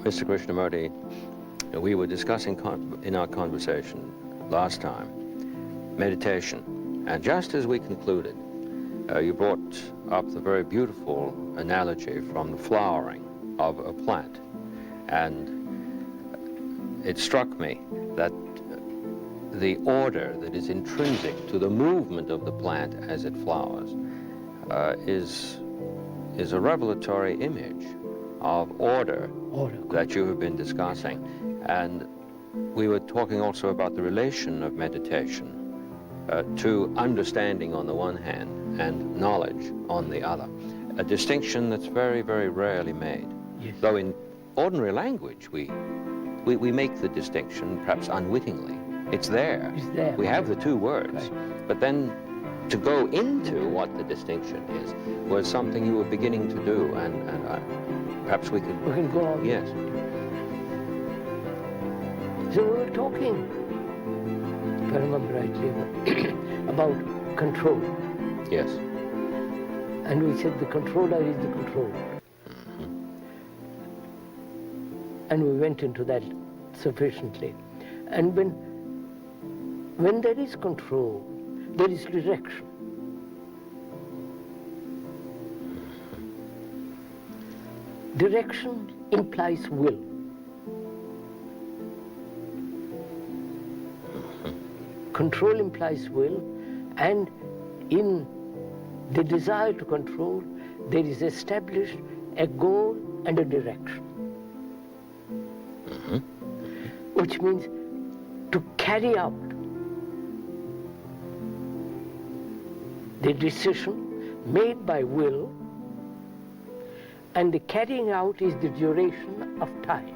Mr. Krishnamurti, we were discussing in our conversation last time meditation, and just as we concluded, you brought up the very beautiful analogy from the flowering of a plant, and it struck me that the order that is intrinsic to the movement of the plant as it flowers is a revelatory image of order that you have been discussing. And we were talking also about the relation of meditation to understanding on the one hand and knowledge on the other, a distinction that's very, very rarely made. Yes. Though in ordinary language we make the distinction, perhaps unwittingly. It's there. It's there. We have the two words. Right. But then to go into what the distinction is was something you were beginning to do, and perhaps we could... We can go on. Yes. So we were talking, if I remember rightly, about control. Yes. And we said the controller is the control. Mm-hmm. And we went into that sufficiently. And when there is control, there is direction. Direction implies will. Control implies will, and in the desire to control, there is established a goal and a direction. Mm-hmm. Which means to carry out the decision made by will, and the carrying out is the duration of time.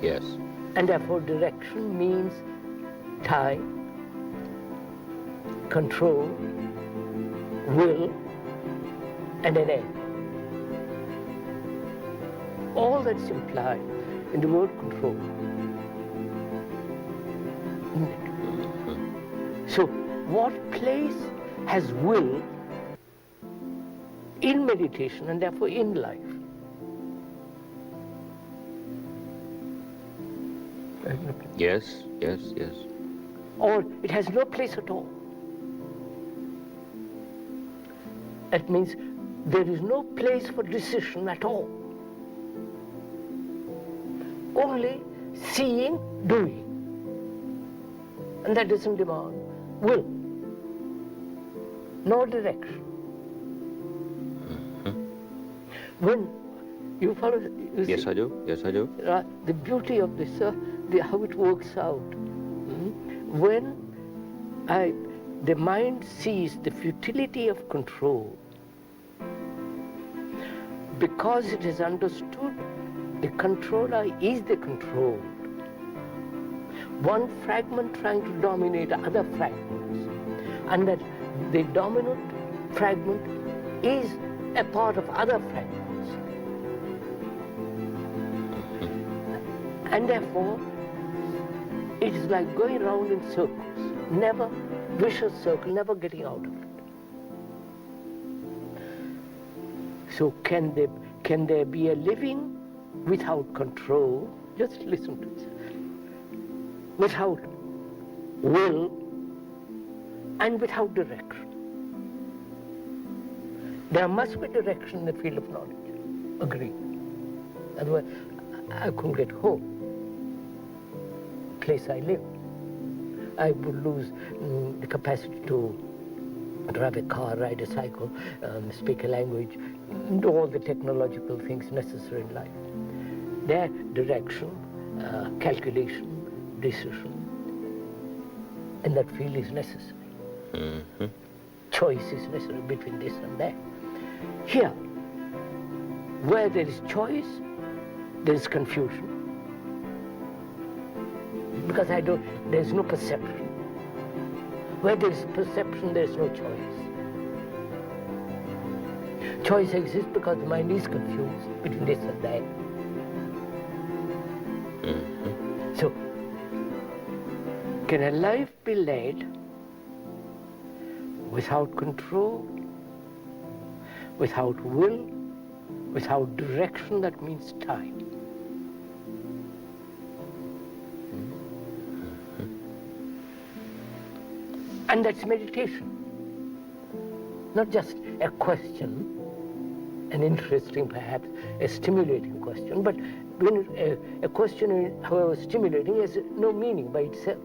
Yes. And therefore direction means time, control, will, and an end. All that's implied in the word control. So what place has will in meditation and therefore in life? Yes, yes, yes. Or it has no place at all. That means there is no place for decision at all. Only seeing, doing. And that doesn't demand will, nor direction. Mm-hmm. When you follow, you Yes, see, I do. Yes, I do. the beauty of this, how it works out. When the mind sees the futility of control, because it has understood the controller is the controlled, one fragment trying to dominate other fragments, and that the dominant fragment is a part of other fragments. And therefore, it is like going around in circles, never vicious circle, never getting out of it. So can there be a living without control? Just listen to this. Without will and without direction. There must be direction in the field of knowledge. Agreed. Otherwise, I couldn't get home, the place I live. I would lose the capacity to drive a car, ride a cycle, speak a language, do all the technological things necessary in life. Their direction, calculation, decision, in that field is necessary. Mm-hmm. Choice is necessary between this and that. Here, where there is choice, there is confusion. Because there is no perception. Where there is perception, there is no choice. Choice exists because the mind is confused between this and that. Mm-hmm. So, can a life be led without control, without will, Without direction, that means time. And that's meditation. Not just a question, an interesting, perhaps, a stimulating question, but when a question, however stimulating, has no meaning by itself.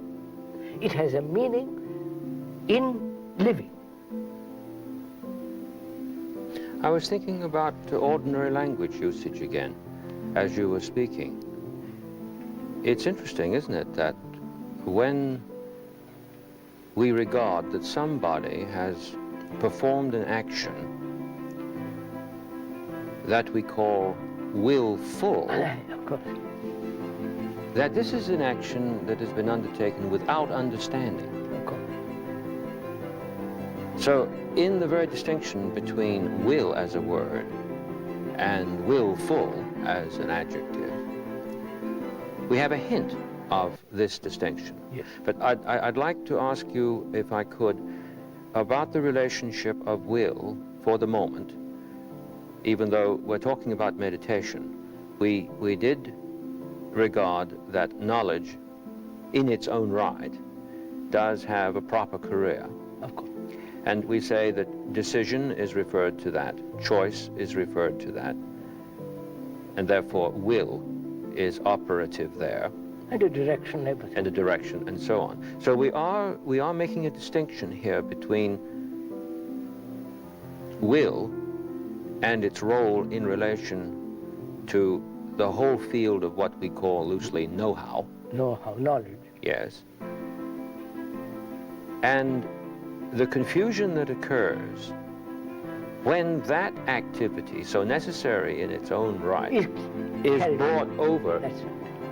It has a meaning in living. I was thinking about ordinary language usage again, as you were speaking. It's interesting, isn't it, that when we regard that somebody has performed an action that we call willful, Of course. that this is an action that has been undertaken without understanding. Of course. So, in the very distinction between will as a word and willful as an adjective, we have a hint of this distinction. Yes. But I'd like to ask you, if I could, about the relationship of will for the moment. Even though we're talking about meditation, we did regard that knowledge in its own right does have a proper career. Of course. And we say that decision is referred to that, choice is referred to that, and therefore will is operative there. And a direction, everything. And a direction, and so on. So we are making a distinction here between will and its role in relation to the whole field of what we call loosely know-how. Know-how, knowledge. Yes. And the confusion that occurs when that activity, so necessary in its own right, is brought over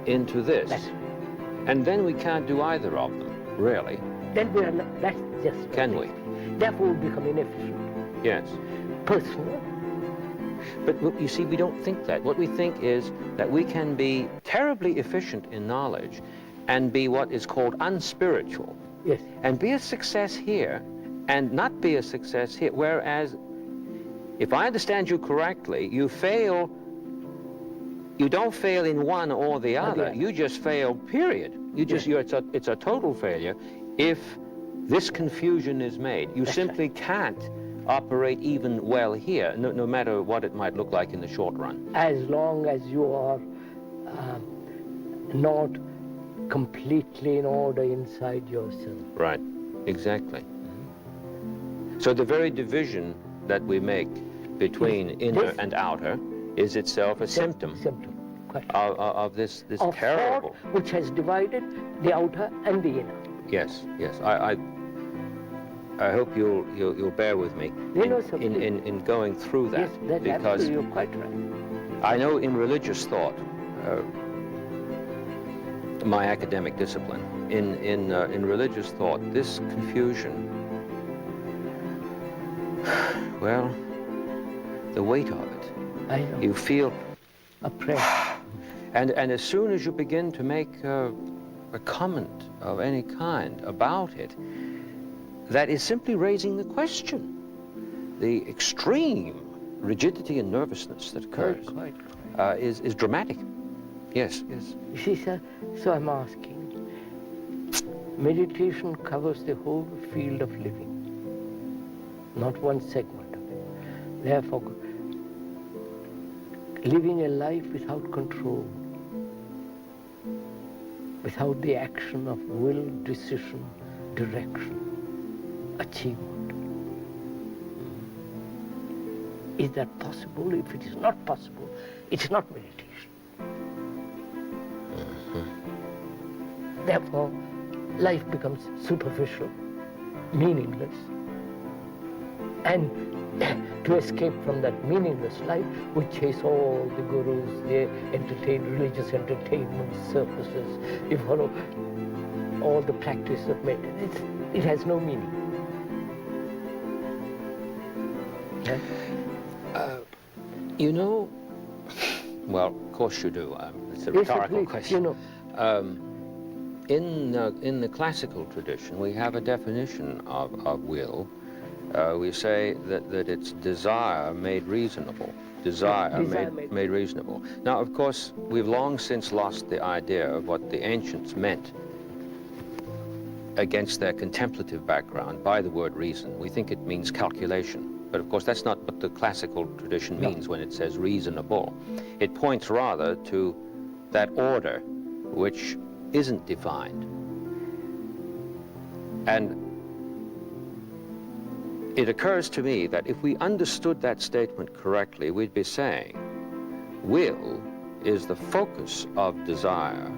into this. That's right. And then we can't do either of them, really. Then we are, that's just... Can we? Therefore we become inefficient. Yes. Personal. But you see, we don't think that. What we think is that we can be terribly efficient in knowledge and be what is called unspiritual. Yes. And be a success here and not be a success here. Whereas, if I understand you correctly, you fail, you don't fail in one or the other. You just fail, period. You just, it's a total failure if this confusion is made. You simply can't operate even well here, no matter what it might look like in the short run. As long as you are not completely in order inside yourself. Right, exactly. So the very division that we make between inner and outer is itself a symptom of this of terrible... thought which has divided the outer and the inner. Yes, yes. I hope you'll bear with me in going through that. Yes, that's because absolutely, you're quite right. I know in religious thought, my academic discipline, in religious thought, this confusion, well, the weight of it. I know. You feel a prayer. And as soon as you begin to make a comment of any kind about it, that is simply raising the question. The extreme rigidity and nervousness that occurs is dramatic. Yes, yes. You see, sir, so I'm asking, meditation covers the whole field of living, not one segment of it. Therefore, living a life without control, without the action of will, decision, direction, achievement. Is that possible? If it is not possible, it's not meditation. Therefore, life becomes superficial, meaningless. And to escape from that meaningless life, we chase all the gurus, they entertain religious entertainment, circuses, you follow all the practice of meditation. It has no meaning. You know, well, of course you do. It's a rhetorical question. You know. In the classical tradition, we have a definition of will. We say that it's desire made reasonable. desire Desire made reasonable. Now, of course, we've long since lost the idea of what the ancients meant against their contemplative background by the word reason. We think it means calculation. But of course, that's not what the classical tradition means when it says reasonable. It points rather to that order which isn't defined. And it occurs to me that if we understood that statement correctly, we'd be saying, will is the focus of desire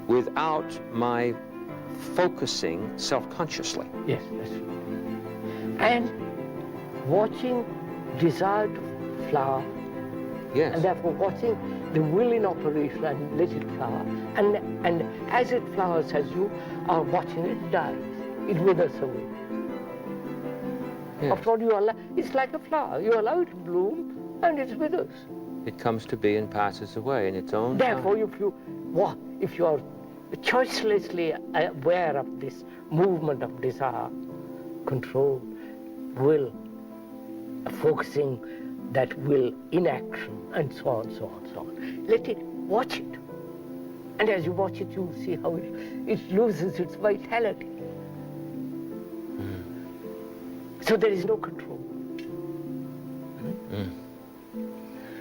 without my focusing self-consciously. Yes, that's right. And watching desire to flower, Yes. and therefore watching the will in operation and let it flower. And as it flowers, as you are watching it dies, it withers away. Yes. After all, it's like a flower. You allow it to bloom, and it withers. It comes to be and passes away in its own Therefore, time. if you are choicelessly aware of this movement of desire, control, will, focusing that will in action, and so on, so on, so on. Let it, watch it. And as you watch it, you'll see how it loses its vitality. So there is no control.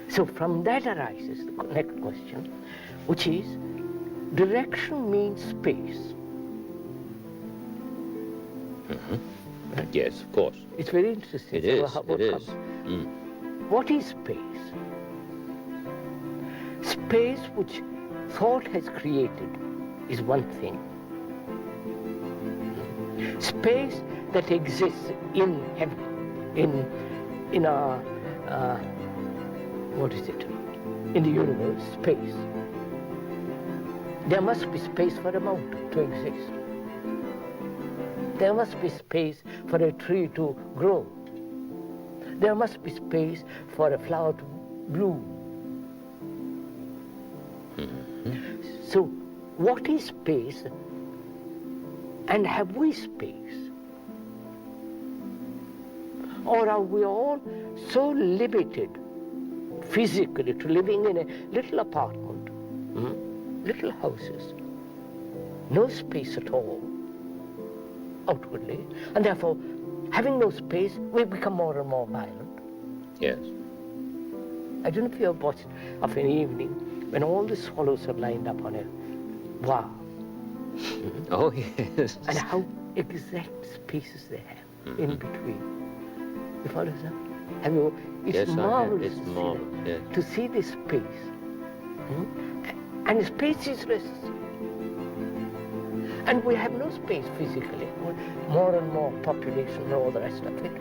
So from that arises the next question, which is, direction means space. Right? Yes, of course. It's very interesting. It is. So It is. what is space? Space which thought has created is one thing. Space that exists in heaven, in our, what is it? In the universe, space. There must be space for a mountain to exist. There must be space for a tree to grow. There must be space for a flower to bloom. So, what is space, and have we space? Or are we all so limited physically to living in a little apartment, little houses, no space at all outwardly, and therefore, having no space, we become more and more violent? Yes. I don't know if you have watched of an evening when all the swallows are lined up on a wow, Oh, yes. and how exact spaces they have in between. You follow, sir? Have you? It's Yes, I have. marvelous It's to see marvelous, that, yes. to see this space. And space is necessary. And we have no space physically. More and more population and all the rest of it.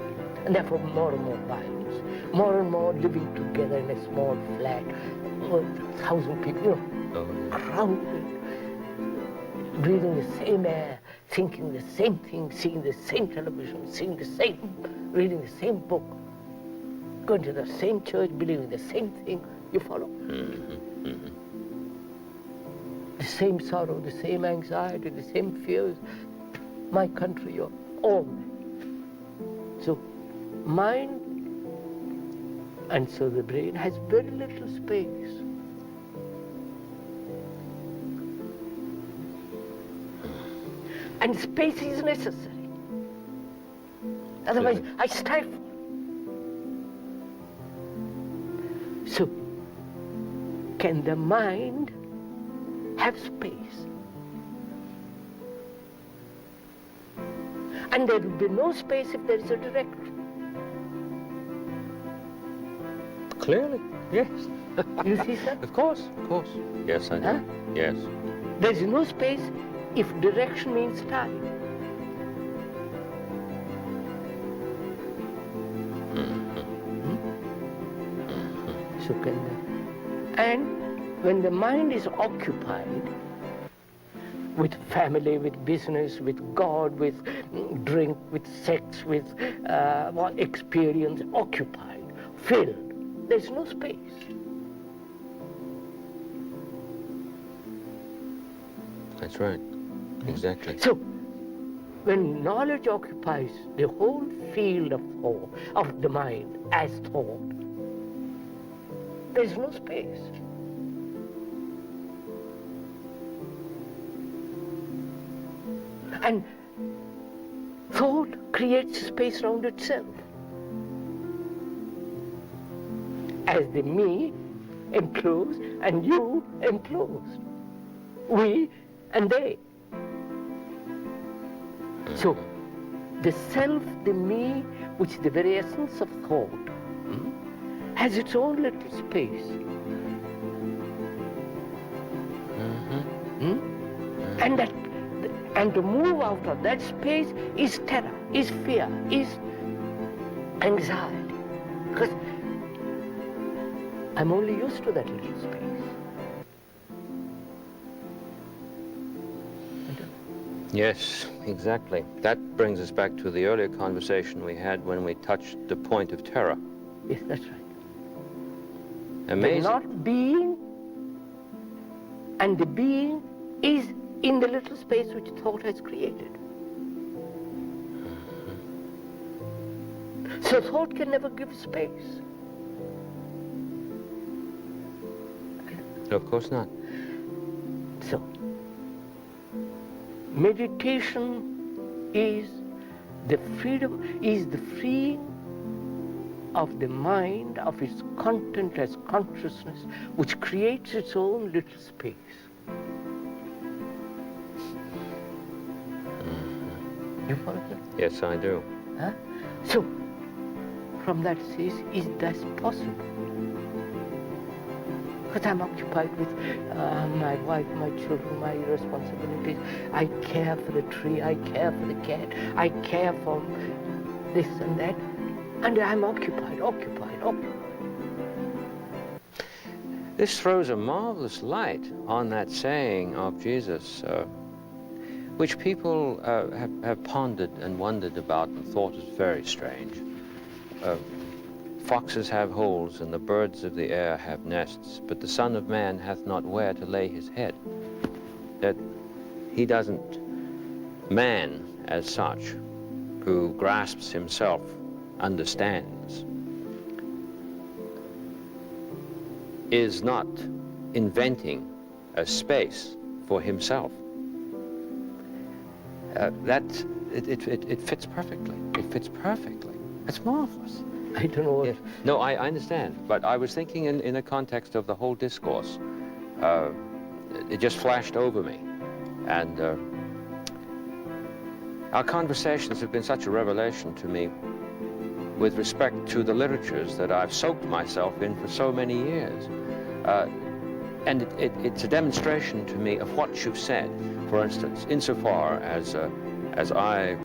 And therefore more and more violence. More and more living together in a small flat. 1,000 people, crowded. Breathing the same air, thinking the same thing, seeing the same television, seeing the same, reading the same book, going to the same church, believing the same thing. You follow? The same sorrow, the same anxiety, the same fears. My country, all that. So, mind and so the brain has very little space. And space is necessary. Otherwise, I stifle. So, can the mind have space? And there will be no space if there is a direction. Clearly, yes. You see, sir? Of course, of course. Yes, I do. Huh? Yes. There is no space if direction means time. So can and when the mind is occupied with family, with business, with God, with drink, with sex, with experience, occupied, filled, there's no space. That's right. Exactly. So, when knowledge occupies the whole field of thought, of the mind as thought, there's no space. And thought creates space around itself. As the me enclosed and you enclosed. We and they. So, the self, the me, which is the very essence of thought, has its own little space. And to move out of that space is terror, is fear, is anxiety. Because I'm only used to that little space. Yes, exactly. That brings us back to the earlier conversation we had when we touched the point of terror. Yes, that's right. Amazing. The not being, and the being is in the little space which thought has created. So thought can never give space. Of course not. So, meditation is the freedom, is the freeing of the mind, of its content as consciousness, which creates its own little space. You follow that? Yes, I do. Huh? So, from that says, is that possible? Because I'm occupied with my wife, my children, my responsibilities. I care for the tree, I care for the cat, I care for this and that. And I'm occupied. This throws a marvelous light on that saying of Jesus, which people have pondered and wondered about and thought is very strange. Foxes have holes and the birds of the air have nests, but the Son of Man hath not where to lay his head. That he doesn't, man as such, who grasps himself, understands, is not inventing a space for himself. It fits perfectly. It fits perfectly. It's marvelous. I don't know what... Yes. No, I understand, but I was thinking in the context of the whole discourse. It just flashed over me. And our conversations have been such a revelation to me with respect to the literatures that I've soaked myself in for so many years. And it's a demonstration to me of what you've said. For instance, insofar as I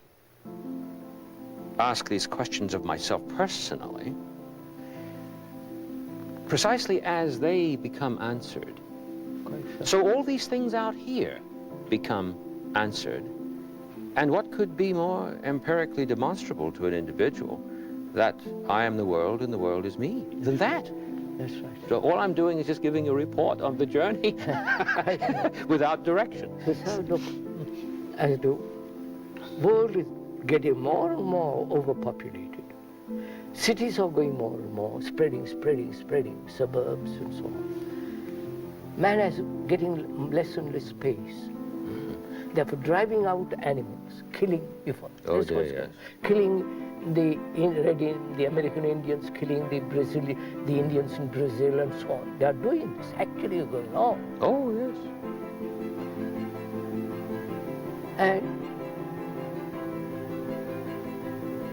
ask these questions of myself personally, precisely as they become answered. So all these things out here become answered. And what could be more empirically demonstrable to an individual that I am the world and the world is me than that? That's right. So all I'm doing is just giving a report of the journey without direction. So look, as the world is getting more and more overpopulated, cities are going more and more, spreading, suburbs and so on. Man is getting less and less space. Therefore, driving out animals, killing, Oh dear, yes. Killing the American Indians, killing the Indians in Brazil and so on. They are doing this, actually going on. Oh, yes. And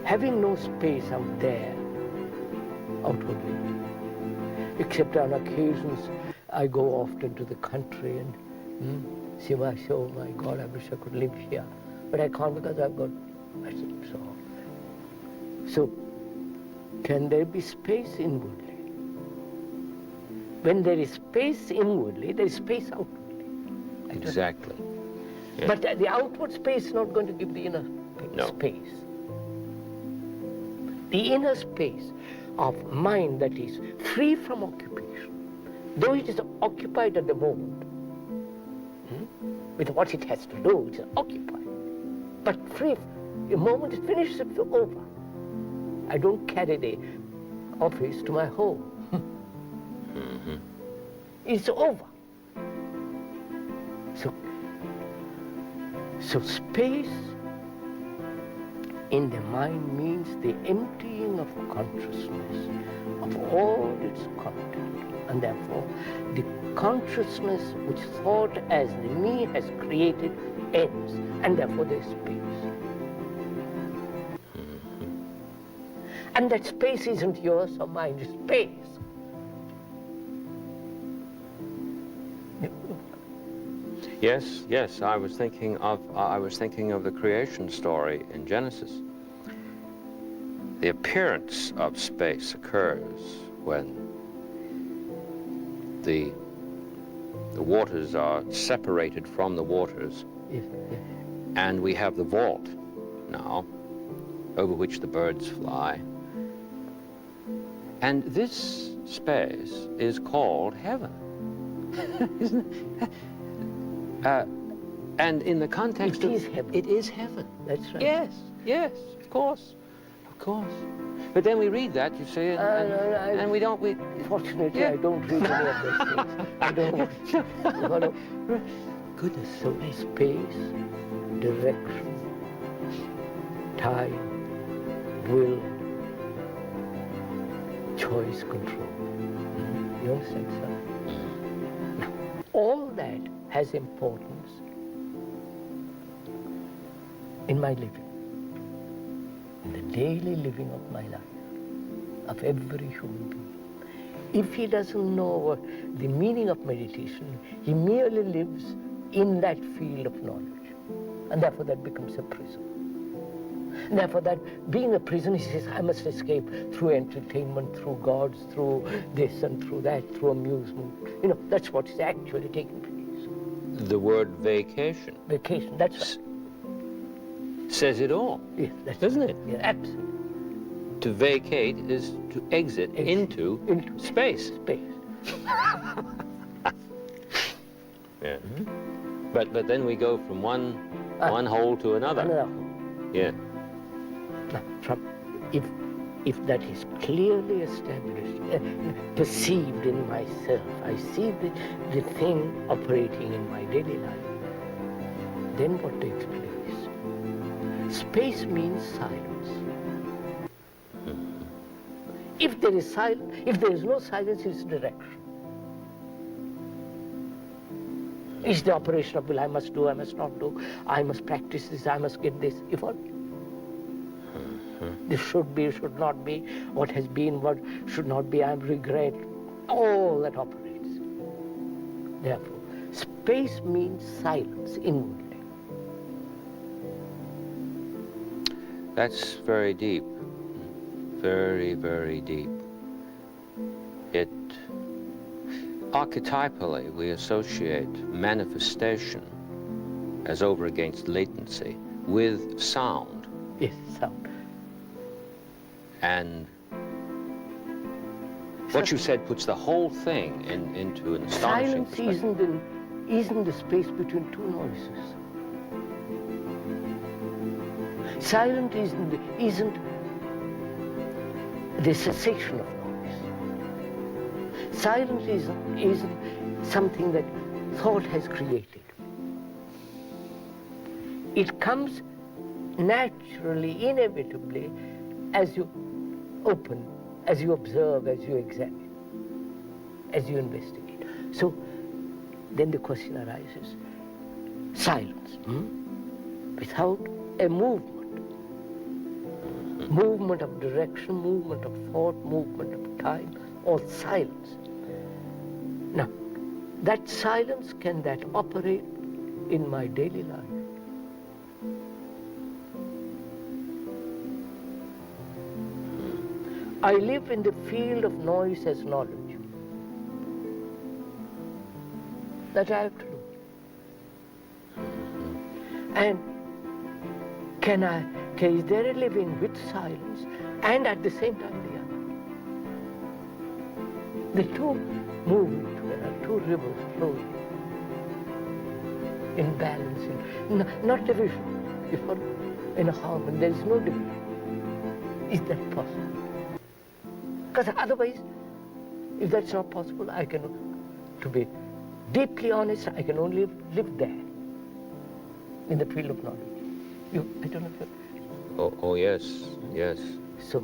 having no space out there, outwardly, except on occasions I go often to the country and see my show, my God, I wish I could live here. But I can't because I've got so on. So, can there be space inwardly? When there is space inwardly, there is space outwardly. Exactly. Yeah. But the outward space is not going to give the inner space. The inner space of mind that is free from occupation, though it is occupied at the moment, with what it has to do, it is occupied, but free. The moment it finishes, it's over. I don't carry the office to my home. It's over. So space in the mind means the emptying of consciousness of all its content. And therefore, the consciousness which thought as the me has created ends. And therefore there's space. And that space isn't yours or mine, it's space. Yes, yes, I was thinking of the creation story in Genesis. The appearance of space occurs when the waters are separated from the waters, Yes, yes. and we have the vault now over which the birds fly. And this space is called heaven. Isn't it? And in the context It is heaven. It is heaven. That's right. Yes, yes, of course. But then we read that, you see, and we don't. Fortunately, Yeah. I don't read any of those things. I don't. Goodness, so space, direction, time, will, choice, control. You understand, sir? Now, all that has importance in my living, in the daily living of my life, of every human being. If he doesn't know what the meaning of meditation, he merely lives in that field of knowledge. And therefore that becomes a prison. And therefore that being a prison, he says, I must escape through entertainment, through gods, through this and through that, through amusement. You know, that's what is actually taking place. The word vacation Vacation, that's right. says it all, Yes, that's doesn't right. it? Yeah, absolutely. To vacate is to exit into space. Space. Yeah. But then we go from one hole to another. Another hole. Yeah. Now, if that is clearly established, perceived in myself, I see the thing operating in my daily life, then what takes place? Space means silence. If there is silence, if there is no silence, it's direction. It's the operation of will. I must do, I must not do, I must practice this, I must get this. If what? This should be, should not be, what has been, what should not be, I regret. All that operates. Therefore, space means silence inwardly. That's very deep. Very, very deep. It, archetypally, we associate manifestation as over against latency with sound. Yes, sound. And what you said puts the whole thing into an astonishing Silence perspective. isn't the space between two noises. Silence isn't the cessation of noise. Silence isn't something that thought has created. It comes naturally, inevitably, as you open, as you observe, as you examine, as you investigate. So then the question arises, silence, without a movement. Movement of direction, movement of thought, movement of time, or silence. Now, that silence, can that operate in my daily life? I live in the field of noise as knowledge. That I have to do. And is there a living with silence and at the same time the other? The two moving together, two rivers flowing in balance, not division. If in a harmony, there is no division. Is that possible? Because otherwise, if that's not possible, I can to be deeply honest, I can only live there, in the field of knowledge. I don't know if you... Oh, yes, yes. So,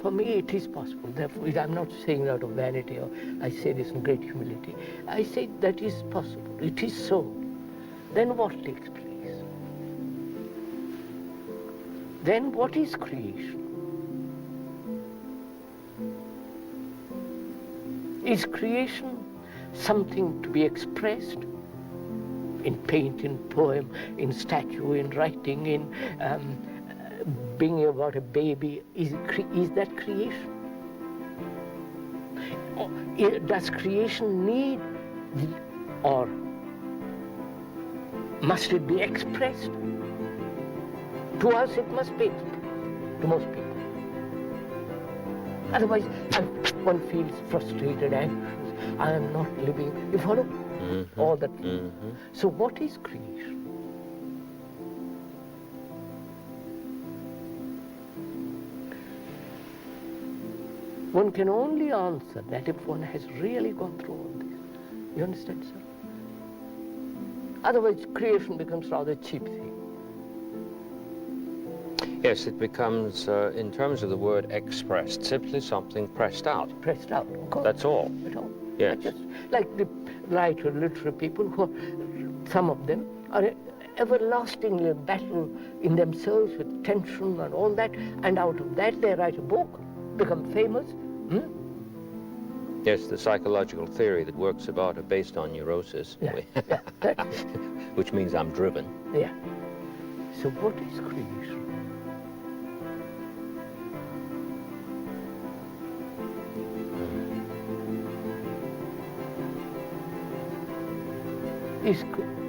for me it is possible. Therefore, I'm not saying out of vanity, or I say this in great humility. I say that is possible. It is so. Then what takes place? Then what is creation? Is creation something to be expressed in paint, in poem, in statue, in writing, in being about a baby? Is that creation? Or does creation need, or must it be expressed? To us it must be expressed, to most people. Otherwise, one feels frustrated, anxious. I am not living. You follow? Mm-hmm. All that. Mm-hmm. So what is creation? One can only answer that if one has really gone through all this. You understand, sir? Otherwise, creation becomes rather a cheap thing. Yes, it becomes, in terms of the word expressed, simply something pressed out. Pressed out, of course. That's all. At all. Yes. Just like the writer, literary people, who are, some of them are everlastingly battle in themselves with tension and all that, and out of that they write a book, become famous. Yes, the psychological theory that works about are based on neurosis. Yeah, yeah, that's it. Which means I'm driven. Yeah. So what is creation?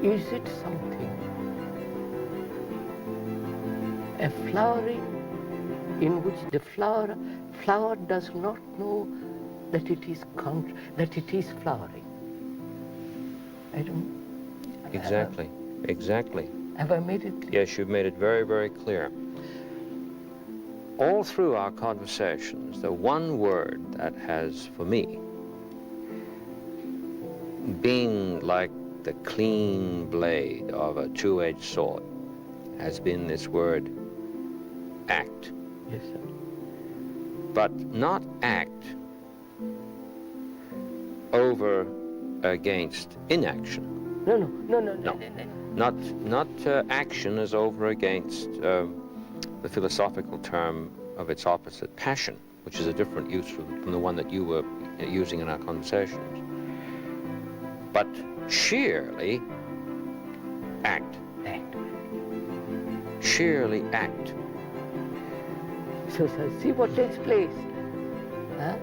Is it something, a flowering in which the flower does not know that it is flowering? I don't know. Exactly, exactly. Have I made it clear? Yes, you've made it very, very clear. All through our conversations, the one word that has, for me, being like the clean blade of a two-edged sword, has been this word, act. Yes, sir. But not act over against inaction. No. Not action as over against the philosophical term of its opposite, passion, which is a different use from the one that you were using in our conversations. But sheerly act. Act. Sheerly act. So see what takes place. Huh?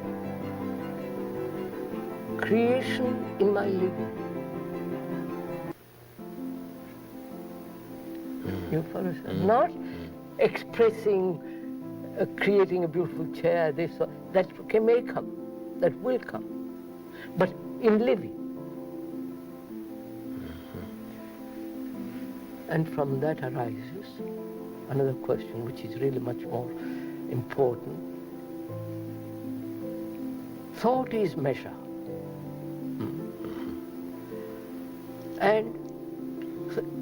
Creation in my living. You follow, sir? Not expressing, creating a beautiful chair, this or that may come, that will come. But in living. And from that arises another question, which is really much more important. Thought is measure. And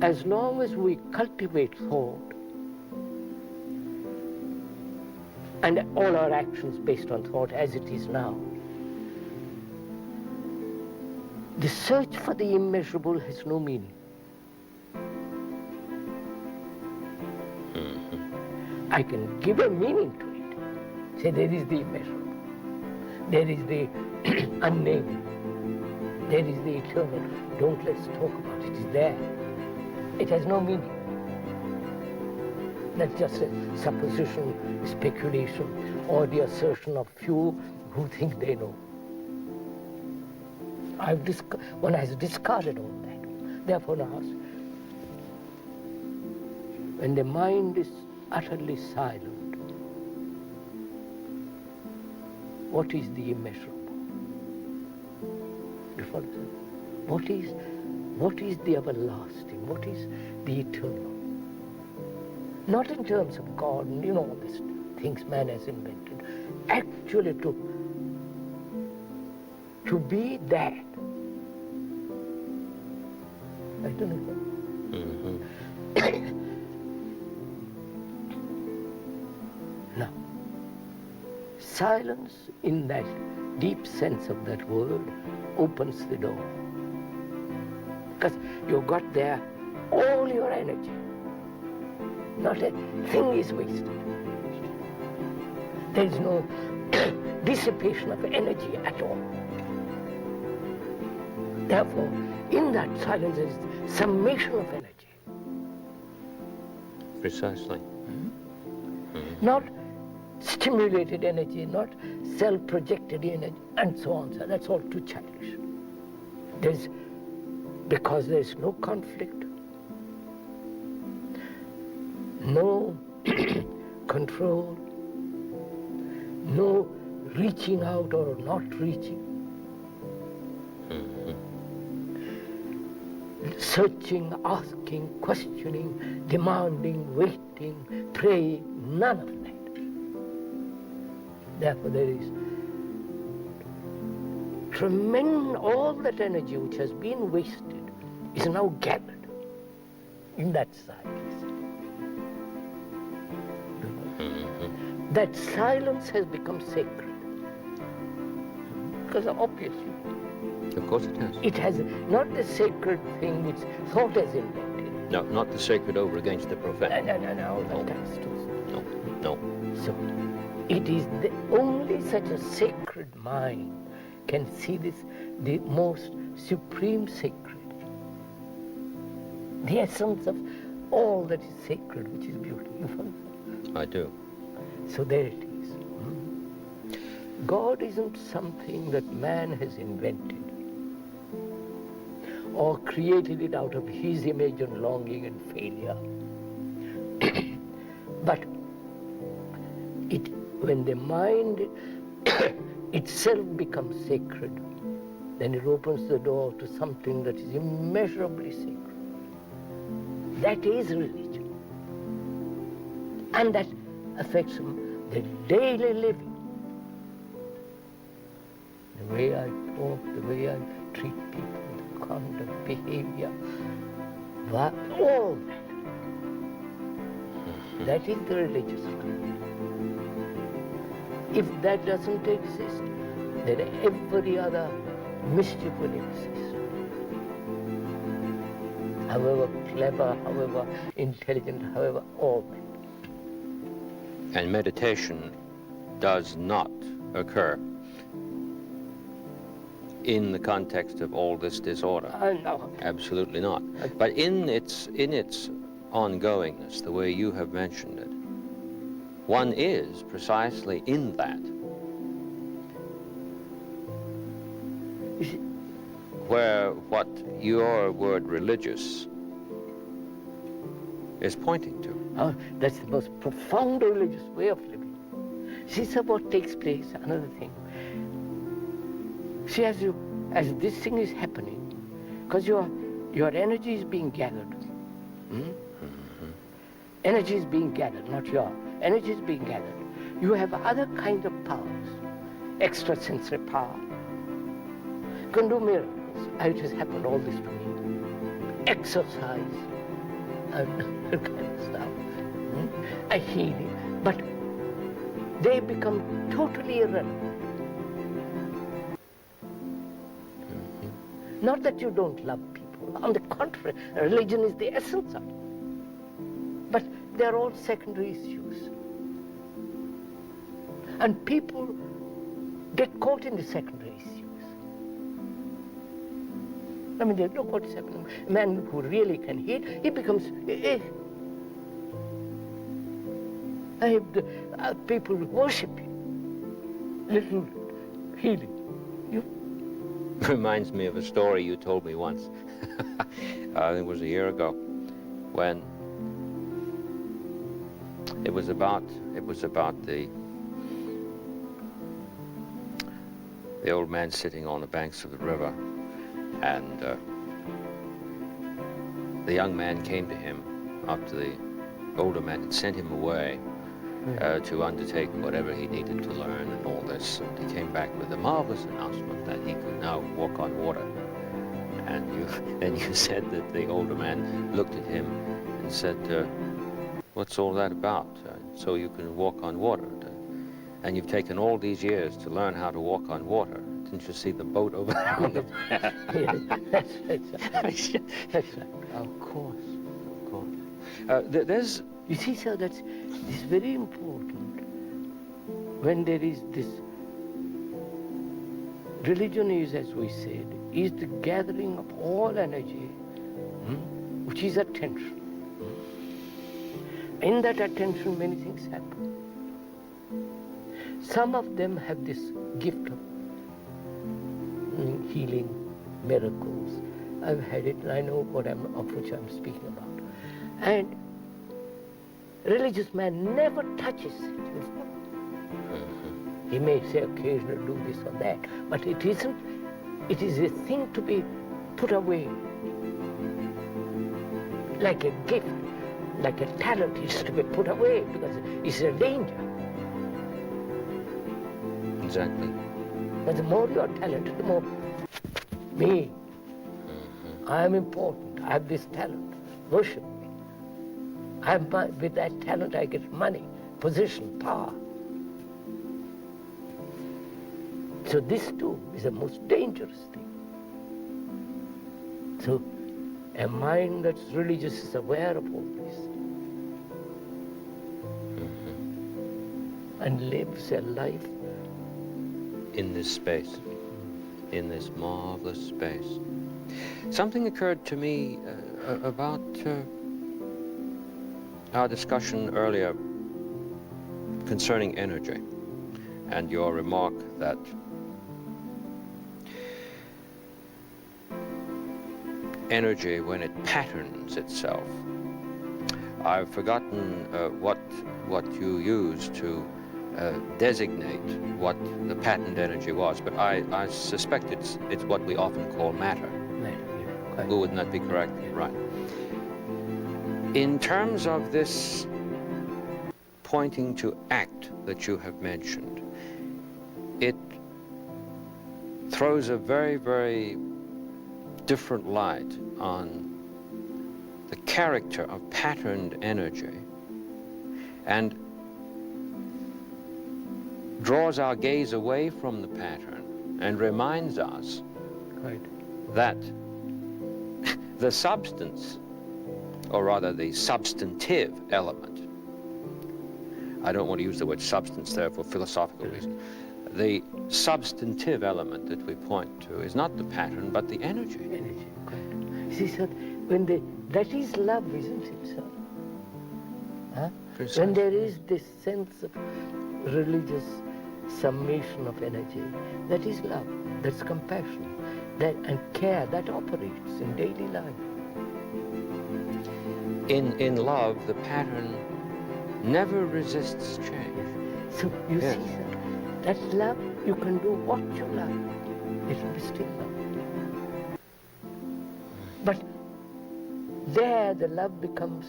as long as we cultivate thought, and all our actions based on thought as it is now, the search for the immeasurable has no meaning. I can give a meaning to it. Say there is the immeasurable, there is the unnamed, there is the eternal. Don't let's talk about it. It is there. It has no meaning. That's just a supposition, a speculation, or the assertion of few who think they know. One has discarded all that. Therefore now, when the mind is utterly silent, what is the immeasurable? You follow? What is the everlasting? What is the eternal? Not in terms of God and all these things man has invented. Actually to to be that. I don't know. Now, silence in that deep sense of that word opens the door. Because you've got there all your energy. Not a thing is wasted. There is no dissipation of energy at all. Therefore, in that silence is summation of energy. Precisely. Not stimulated energy, not self-projected energy, and so on. So that's all too childish. Because there's no conflict, no control, no reaching out or not reaching, searching, asking, questioning, demanding, waiting, praying, none of that. Therefore there is tremendous, all that energy which has been wasted is now gathered in that silence. That silence has become sacred. Because obviously, Of course it has. it has not the sacred thing which thought has invented. No, not the sacred over against the profane. No, that's too. No. So, it is only such a sacred mind can see this, the most supreme sacred, the essence of all that is sacred, which is beauty. You follow? I do. So there it is. God isn't something that man has invented or created it out of his image and longing and failure. But when the mind itself becomes sacred, then it opens the door to something that is immeasurably sacred. That is religion. And that affects the daily living. The way I talk, the way I treat people, the conduct, behavior, all that. That is the religious life. If that doesn't exist, then every other mischief will exist. However clever, however intelligent, however all that. And meditation does not occur in the context of all this disorder. No. Absolutely not. But in its ongoingness, the way you have mentioned it, one is precisely in that. Where what your word religious is pointing to. That's the most profound religious way of living. See, so what takes place, another thing. See, as this thing is happening, because your energy is being gathered. Energy is being gathered, not your. Energy is being gathered. You have other kinds of powers, extrasensory power. You can do miracles. It has happened all this to me. Exercise, and that kind of stuff. I heal it, but they become totally irrelevant. Not that you don't love people. On the contrary, religion is the essence of it. But they're all secondary issues. And people get caught in the secondary issues. I mean, look what is happening. A man who really can heal, he becomes... I have people worship him. Little healing. Reminds me of a story you told me once. I think it was a year ago, when it was about the old man sitting on the banks of the river, and the young man came to him after the older man had sent him away to undertake whatever he needed to learn and all this, and he came back with a marvelous announcement that he could walk on water. And then you said that the older man looked at him and said, what's all that about? So you can walk on water. And you've taken all these years to learn how to walk on water. Didn't you see the boat over there on the back? That's right. That's right. Of course. Of course. There's... You see, sir, it's very important. When there is this, religion is, as we said, is the gathering of all energy, which is attention. In that attention, many things happen. Some of them have this gift of healing, miracles. I've had it, and I know of which I'm speaking about. And religious man never touches it. He may say occasionally do this or that, but it isn't. It is a thing to be put away, like a gift, like a talent is to be put away because it's a danger. Exactly. But the more you are talented, the more me. I am important. I have this talent. Worship me. With that talent, I get money, position, power. So this too is the most dangerous thing. So a mind that's religious is aware of all this and lives a life in this space, in this marvelous space. Something occurred to me about our discussion earlier concerning energy and your remark that energy, when it patterns itself, I've forgotten what you used to designate what the patterned energy was, but I suspect it's what we often call matter. matter. Wouldn't that be correct? Yeah. Right. In terms of this pointing to act that you have mentioned, it throws a very, very different light on the character of patterned energy and draws our gaze away from the pattern and reminds us that the substance, or rather the substantive element, I don't want to use the word substance there for philosophical reasons, the substantive element that we point to is not the pattern but the energy. Energy, correct. See, sir, that is love, isn't it, sir? Huh? Precisely. When there is this sense of religious summation of energy, that is love, that's compassion, and care that operates in daily life. In love, the pattern never resists change. So you Yes. see, sir, that love, you can do what you love. It will be still love. But there the love becomes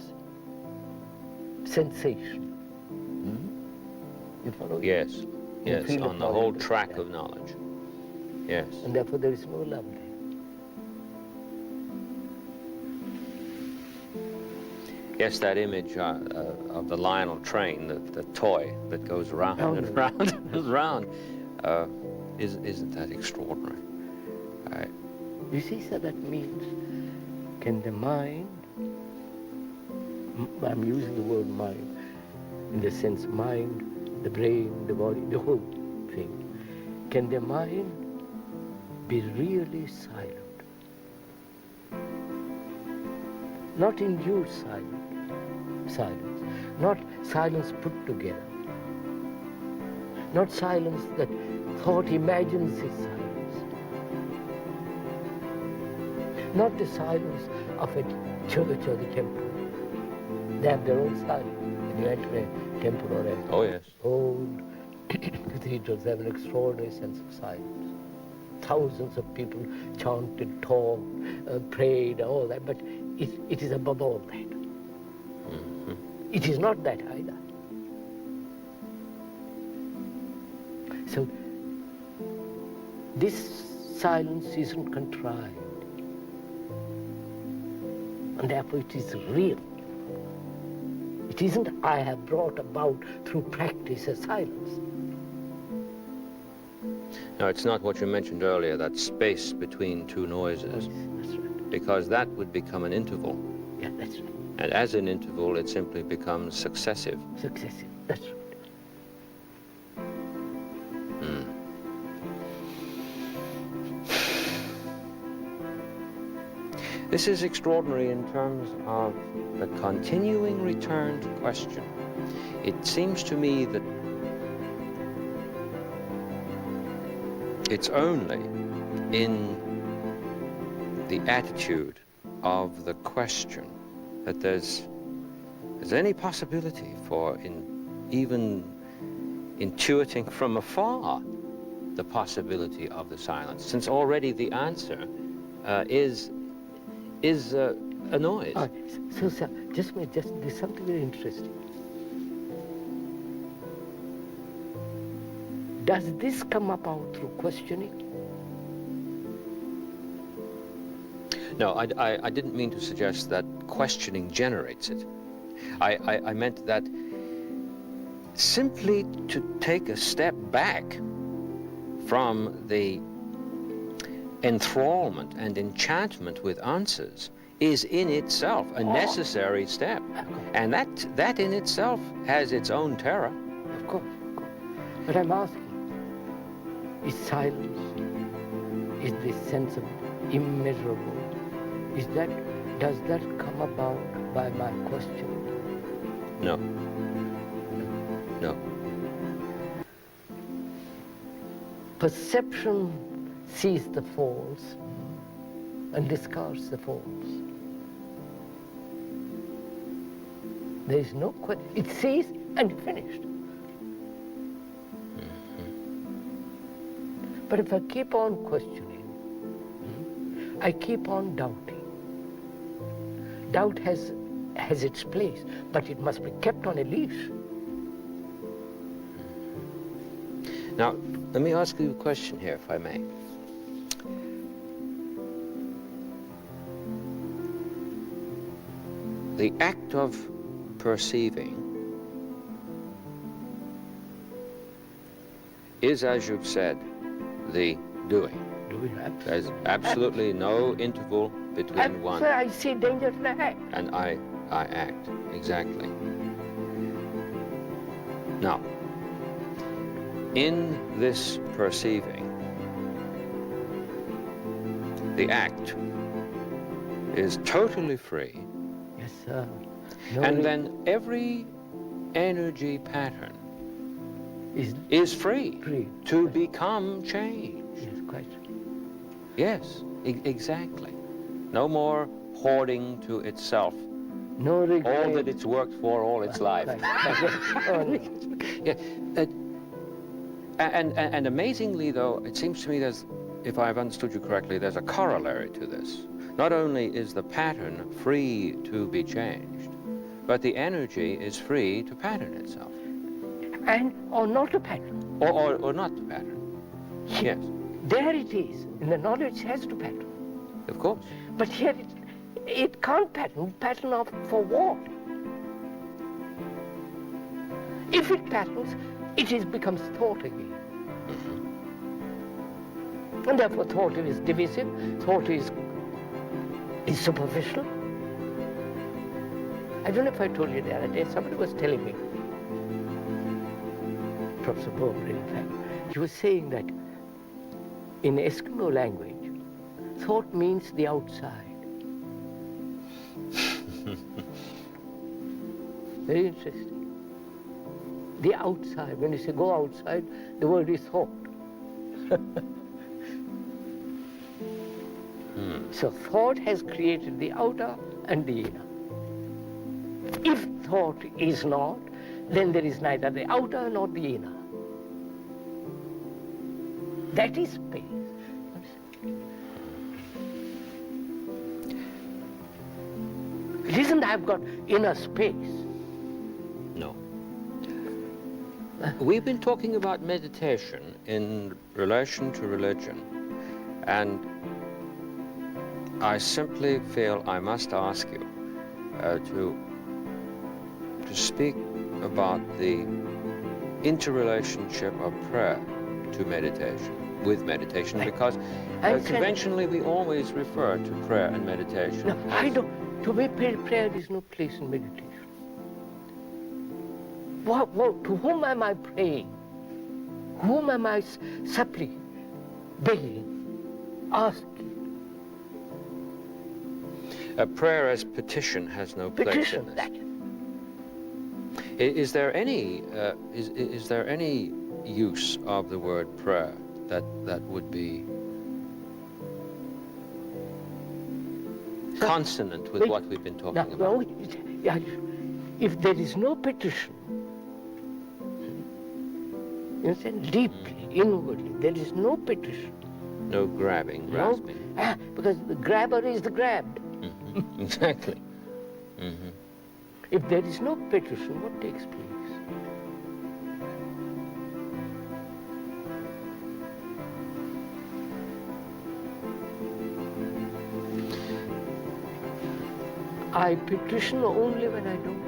sensation. You follow? Yes, yes, feel on it the all whole into track that. of knowledge. Yes. And therefore there is no love there. Yes, that image of the Lionel train, the toy that goes round and round and round, isn't that extraordinary? You see, sir, that means, can the mind, I'm using the word mind, in the sense mind, the brain, the body, the whole thing, can the mind be really silent? Not induced silence, not silence put together, not silence that thought imagines is silence, not the silence of a church or the temple. They have their own silence. When you enter a temple or a Oh, yes. old cathedrals, they have an extraordinary sense of silence. Thousands of people chanted, talked, prayed, all that, but it is above all that. It is not that either. So this silence isn't contrived. And therefore it is real. It isn't I have brought about through practice a silence. No, it's not what you mentioned earlier, that space between two noises, That's right. because that would become an interval. Yeah, that's right. And as an interval, it simply becomes successive. Successive, that's right. This is extraordinary in terms of the continuing return to question. It seems to me that it's only in the attitude of the question that there's any possibility for even intuiting from afar the possibility of the silence, since already the answer is a noise. Oh, so, sir, there's something very interesting. Does this come about through questioning? No, I didn't mean to suggest that questioning generates it. I meant that simply to take a step back from the enthrallment and enchantment with answers is in itself a necessary step. And that in itself has its own terror. Of course. But I'm asking, is silence, is this sense of immeasurable, does that come about by my questioning? No. No. Perception sees the false and discards the false. There is no question. It sees and finished. But if I keep on questioning, I keep on doubting. Doubt has its place, but it must be kept on a leash. Now, let me ask you a question here, if I may. The act of perceiving is, as you've said, the doing. There's absolutely no interval between one. Sir, I see danger to the act. And I act, exactly. Now, in this perceiving, the act is totally free. Yes, sir. And then every energy pattern is free to become change. Yes, quite. Yes, exactly. No more hoarding to itself No regret. all that it's worked for all its life. Yeah, and amazingly, though, it seems to me there's, if I've understood you correctly, there's a corollary to this. Not only is the pattern free to be changed, but the energy is free to pattern itself. Or not a pattern. Or not to pattern. Yes. There it is. In the knowledge has to pattern. Of course. But here it can't pattern. Pattern of for what? If it patterns, it becomes thought again. And therefore thought is divisive, thought is superficial. I don't know if I told you the other day, somebody was telling me, Professor Boulder, in fact, he was saying that in Eskimo language, thought means the outside. Very interesting. The outside, when you say go outside, the word is thought. So thought has created the outer and the inner. If thought is not, then there is neither the outer nor the inner. That is space. It isn't I've got inner space. No. We've been talking about meditation in relation to religion. And I simply feel I must ask you to speak about the interrelationship of prayer to meditation, with meditation, because conventionally we always refer to prayer and meditation. No, I don't. To me, prayer is no place in meditation. To whom am I praying? Whom am I supplicating, begging, asking? Prayer as petition has no place in this. Is there any is there any use of the word prayer that would be consonant with what we've been talking about? No, if there is no petition, you understand, deeply, inwardly, there is no petition. No grabbing, grasping. Because the grabber is the grabbed. Mm-hmm. Exactly. Mm-hmm. If there is no petition, what takes place? I petition only when I don't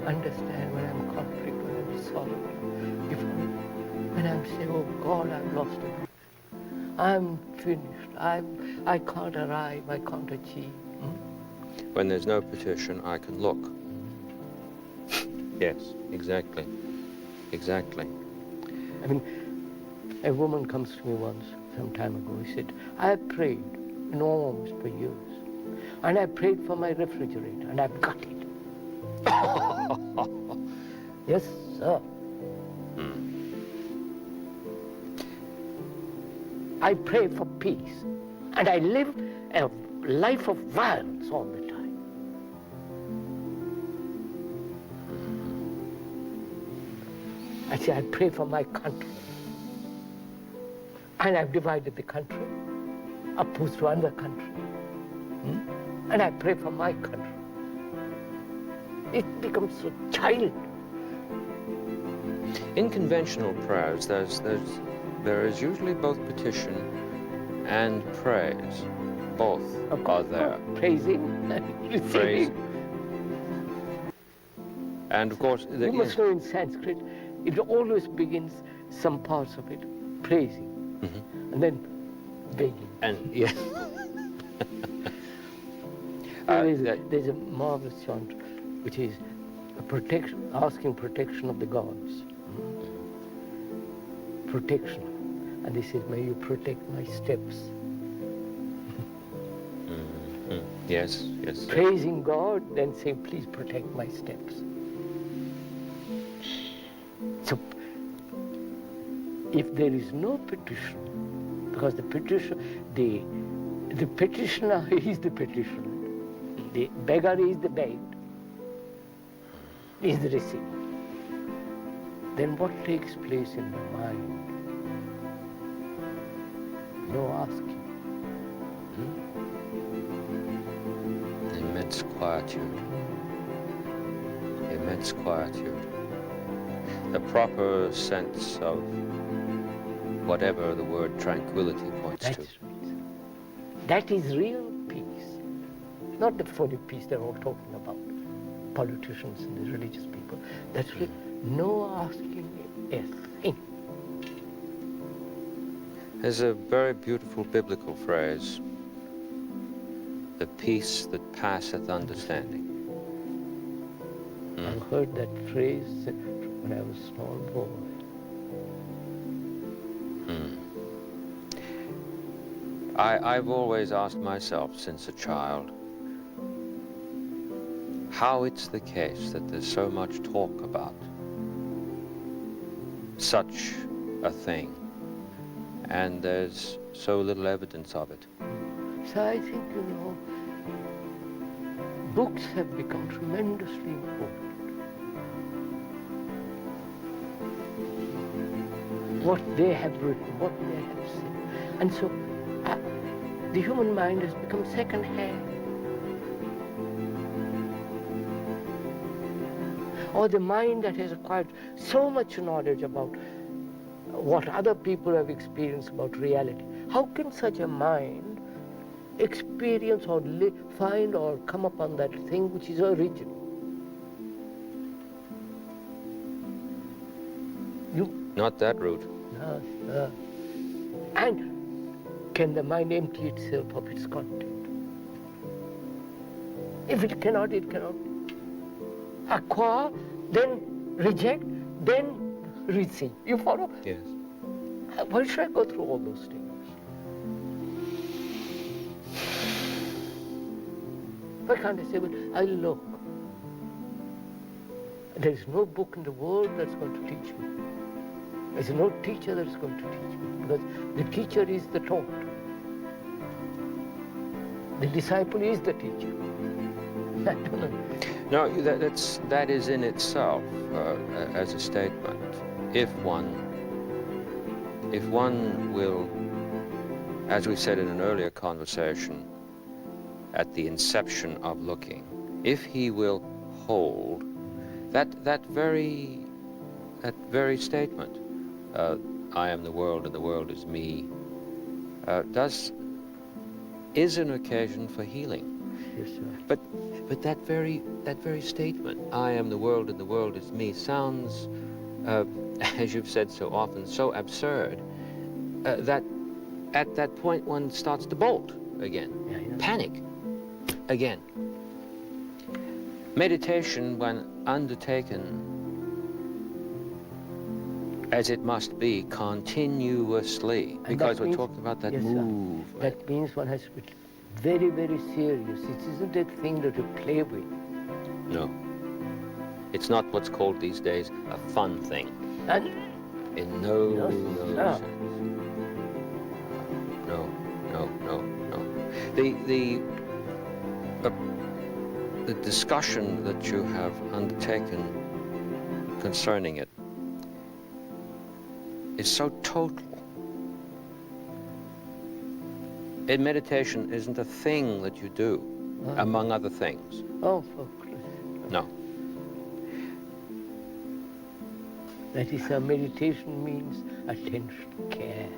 understand, when I'm conflict, when I'm sorrow, when I'm saying, oh God, I've lost it. I'm finished. I can't arrive. I can't achieve. When there's no petition, I can look. Yes, exactly. Exactly. I mean, a woman comes to me once, some time ago. She said, I have prayed enormous for years. And I prayed for my refrigerator, and I've got it. Yes, sir. I pray for peace, and I live a life of violence all the time. I say, I pray for my country, and I've divided the country, opposed to another country. And I pray for my country. It becomes so child. In conventional prayers, there is usually both petition and praise. Both are there. Praising and receiving. And of course, you must know in Sanskrit, it always begins, some parts of it, praising, and then begging. And yes. There's a marvelous chant, which is asking protection of the gods. Protection. And he says, may you protect my steps. Yes, yes. Praising God, then saying, please protect my steps. So, if there is no petition, because the petitioner is the petitioner, the beggar is the begged, is the received. Then what takes place in the mind? No asking. Immense quietude. Immense quietude. The proper sense of whatever the word tranquility points to. That's right. That is real peace. Not the phony peace they're all talking about, politicians and the religious people. That's real. No asking a thing. There's a very beautiful biblical phrase, the peace that passeth understanding. I've heard that phrase when I was a small boy. I've always asked myself since a child how it's the case that there's so much talk about such a thing, and there's so little evidence of it. So I think, books have become tremendously important. What they have written, what they have said. And so the human mind has become second-hand. Or the mind that has acquired so much knowledge about what other people have experienced about reality, how can such a mind experience or find or come upon that thing which is original? Not that route. And can the mind empty itself of its content? If it cannot, it cannot. Acquire, then reject, then receive. You follow? Yes. Why should I go through all those things? Why can't I say, well, I'll look. There is no book in the world that's going to teach me. There's no teacher that's going to teach me, because the teacher is the taught. The disciple is the teacher. I don't know. No, that is in itself as a statement. If one will, as we said in an earlier conversation, at the inception of looking, if he will hold that very statement, I am the world and the world is me, is an occasion for healing. Yes, sir. But that very statement, I am the world and the world is me, sounds, as you've said so often, so absurd that at that point one starts to bolt again, panic again. Meditation, when undertaken as it must be continuously, And because we're means, talking about that yes, movement. Sir. That means one has to be very, very serious. It isn't a thing that you play with. No. It's not what's called these days a fun thing. And In no sir. sense. No. The discussion that you have undertaken concerning it is so total. In meditation isn't a thing that you do, among other things. Oh, for Christ's sake. No. That is, meditation means attention, care.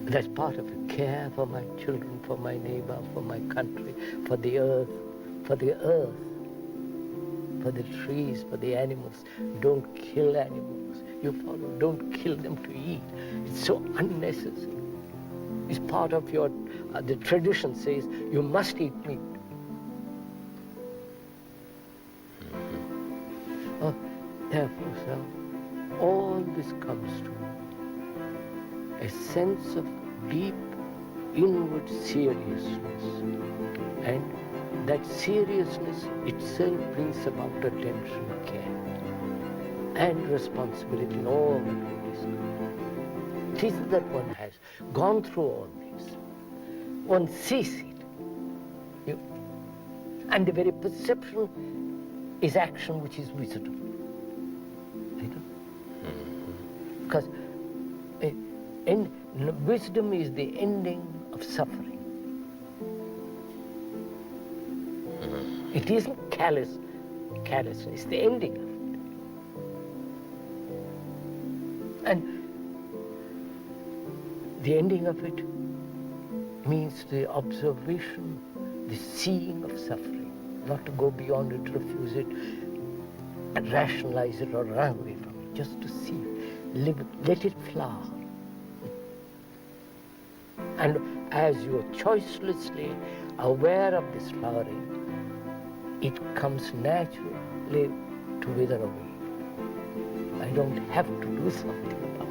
That's part of it. Care for my children, for my neighbor, for my country, for the earth, for the trees, for the animals. Don't kill animals. You follow, don't kill them to eat. It's so unnecessary. It's part of your, the tradition says you must eat meat. Oh, therefore, sir, all this comes to a sense of deep inward seriousness, and that seriousness itself brings about attention, care, and responsibility in all that we discuss. It isn't that one has gone through all this. One sees it. And the very perception is action which is wisdom. Because wisdom is the ending of suffering. It isn't carelessness, it's the ending of it. And the ending of it means the observation, the seeing of suffering, not to go beyond it, refuse it, and rationalize it or run away from it, just to see it, live it, let it flower. And as you are choicelessly aware of this flowering, it comes naturally to wither away. I don't have to do something about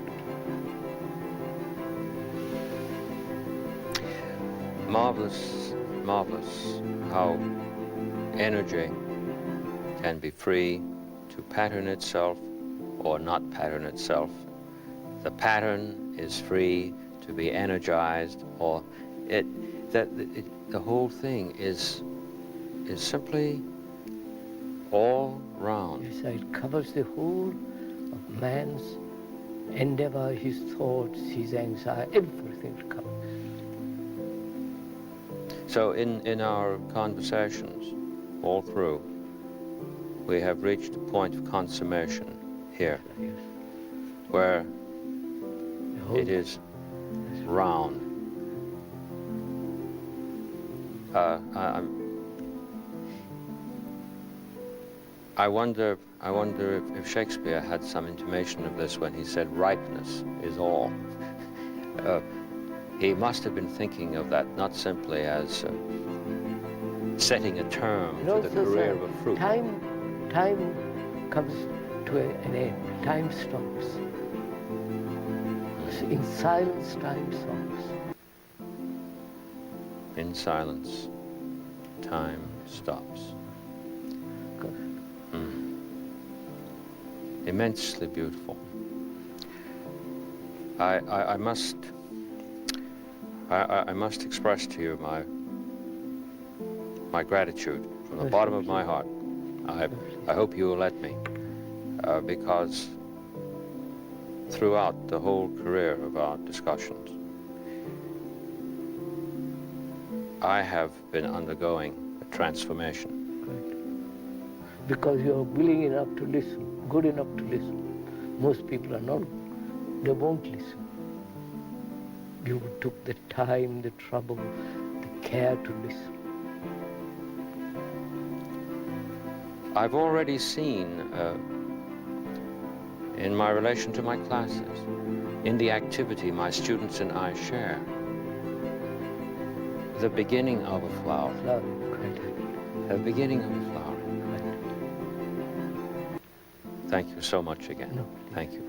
it. Marvelous, marvelous how energy can be free to pattern itself or not pattern itself. The pattern is free to be energized, or the whole thing is simply all round. Yes, it covers the whole of man's endeavor, his thoughts, his anxiety, everything it covers. So in our conversations all through, we have reached a point of consummation here, Yes. where whole- it is round. I wonder if Shakespeare had some intimation of this when he said ripeness is all. He must have been thinking of that not simply as setting a term And to the also, career sir, of a fruit. Time comes to an end. Time stops. In silence, time stops. In silence, time stops. Immensely beautiful. I must express to you my gratitude from the bottom of my heart. I hope you will let me, because throughout the whole career of our discussions, I have been undergoing a transformation. Because you're willing enough to listen, good enough to listen. Most people are not, they won't listen. You took the time, the trouble, the care to listen. I've already seen, in my relation to my classes, in the activity my students and I share, the beginning of a flower. The beginning of a flower. Thank you so much again. No. Thank you.